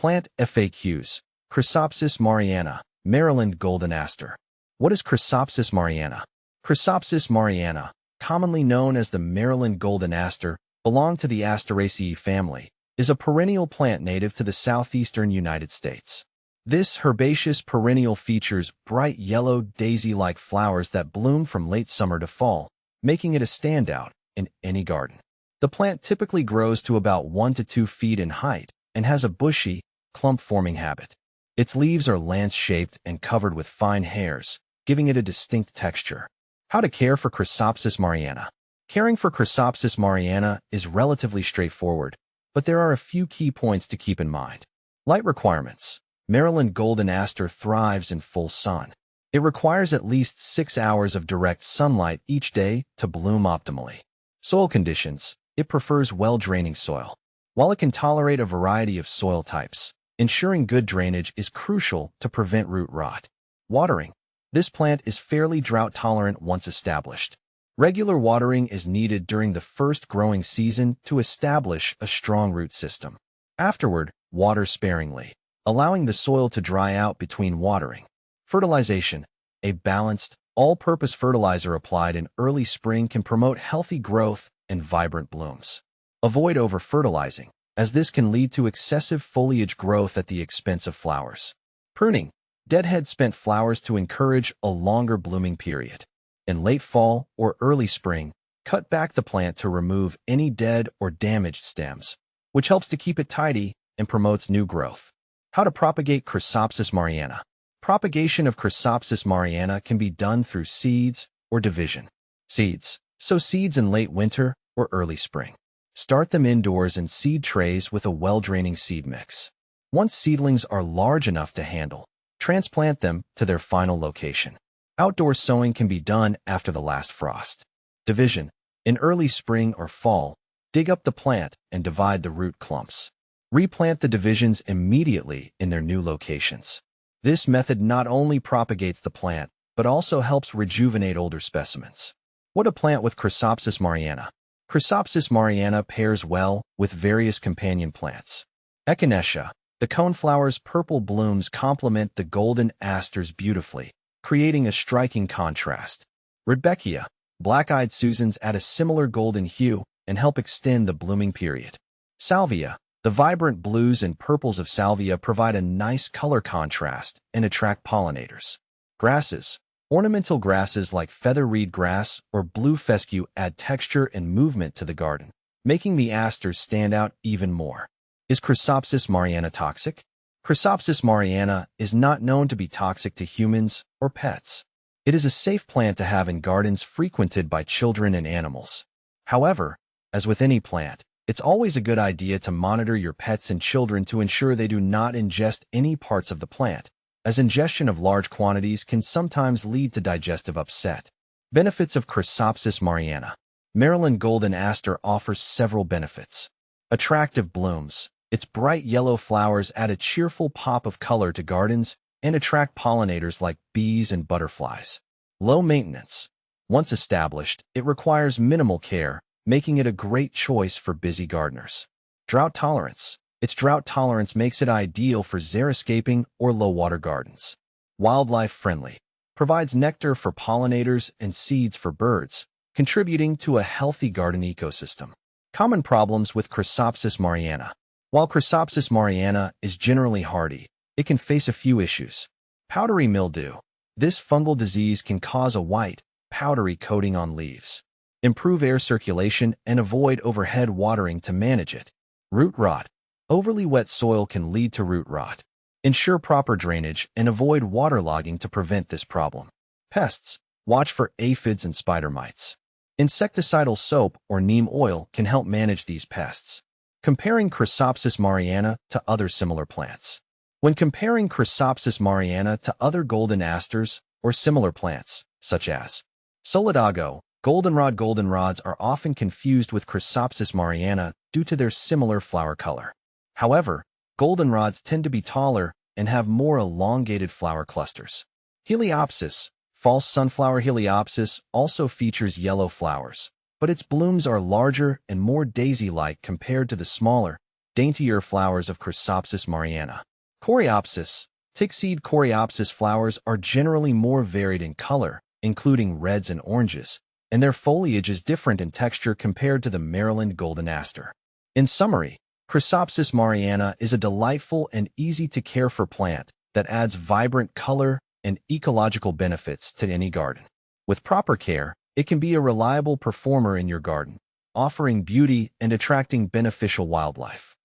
Plant FAQs. Chrysopsis mariana, Maryland golden aster. What is Chrysopsis mariana? Chrysopsis mariana, commonly known as the Maryland golden aster, belong to the Asteraceae family, is a perennial plant native to the southeastern United States. This herbaceous perennial features bright yellow daisy-like flowers that bloom from late summer to fall, making it a standout in any garden. The plant typically grows to about 1 to 2 feet in height and has a bushy, clump-forming habit. Its leaves are lance-shaped and covered with fine hairs, giving it a distinct texture. How to care for Chrysopsis mariana? Caring for Chrysopsis mariana is relatively straightforward, but there are a few key points to keep in mind. Light requirements. Maryland golden aster thrives in full sun. It requires at least 6 hours of direct sunlight each day to bloom optimally. Soil conditions. It prefers well-draining soil. While it can tolerate a variety of soil types, ensuring good drainage is crucial to prevent root rot. Watering. This plant is fairly drought-tolerant once established. Regular watering is needed during the first growing season to establish a strong root system. Afterward, water sparingly, allowing the soil to dry out between watering. Fertilization. A balanced, all-purpose fertilizer applied in early spring can promote healthy growth and vibrant blooms. Avoid over-fertilizing, as this can lead to excessive foliage growth at the expense of flowers. Pruning. Deadhead spent flowers to encourage a longer blooming period. In late fall or early spring, cut back the plant to remove any dead or damaged stems, which helps to keep it tidy and promotes new growth. How to propagate Chrysopsis mariana? Propagation of Chrysopsis mariana can be done through seeds or division. Seeds. Sow seeds in late winter or early spring. Start them indoors in seed trays with a well-draining seed mix. Once seedlings are large enough to handle, transplant them to their final location. Outdoor sowing can be done after the last frost. Division. In early spring or fall, dig up the plant and divide the root clumps. Replant the divisions immediately in their new locations. This method not only propagates the plant, but also helps rejuvenate older specimens. What to plant with Chrysopsis mariana? Chrysopsis mariana pairs well with various companion plants. Echinacea. The coneflower's purple blooms complement the golden asters beautifully, creating a striking contrast. Rudbeckia. Black-eyed Susans add a similar golden hue and help extend the blooming period. Salvia. The vibrant blues and purples of salvia provide a nice color contrast and attract pollinators. Grasses. Ornamental grasses like feather reed grass or blue fescue add texture and movement to the garden, making the asters stand out even more. Is Chrysopsis mariana toxic? Chrysopsis mariana is not known to be toxic to humans or pets. It is a safe plant to have in gardens frequented by children and animals. However, as with any plant, it's always a good idea to monitor your pets and children to ensure they do not ingest any parts of the plant, as ingestion of large quantities can sometimes lead to digestive upset. Benefits of Chrysopsis mariana. Maryland golden aster offers several benefits. Attractive blooms. Its bright yellow flowers add a cheerful pop of color to gardens and attract pollinators like bees and butterflies. Low maintenance. Once established, it requires minimal care, making it a great choice for busy gardeners. Drought tolerance. Its drought tolerance makes it ideal for xeriscaping or low-water gardens. Wildlife friendly. Provides nectar for pollinators and seeds for birds, contributing to a healthy garden ecosystem. Common problems with Chrysopsis mariana. While Chrysopsis mariana is generally hardy, it can face a few issues. Powdery mildew. This fungal disease can cause a white, powdery coating on leaves. Improve air circulation and avoid overhead watering to manage it. Root rot. Overly wet soil can lead to root rot. Ensure proper drainage and avoid waterlogging to prevent this problem. Pests. Watch for aphids and spider mites. Insecticidal soap or neem oil can help manage these pests. Comparing Chrysopsis mariana to other similar plants. When comparing Chrysopsis mariana to other golden asters or similar plants, such as Solidago, goldenrods are often confused with Chrysopsis mariana due to their similar flower color. However, goldenrods tend to be taller and have more elongated flower clusters. Heliopsis, false sunflower Heliopsis, also features yellow flowers, but its blooms are larger and more daisy-like compared to the smaller, daintier flowers of Chrysopsis Mariana. Coreopsis. Tick-seed Coreopsis flowers are generally more varied in color, including reds and oranges, and their foliage is different in texture compared to the Maryland golden aster. In summary, Chrysopsis Mariana is a delightful and easy-to-care-for plant that adds vibrant color and ecological benefits to any garden. With proper care, it can be a reliable performer in your garden, offering beauty and attracting beneficial wildlife.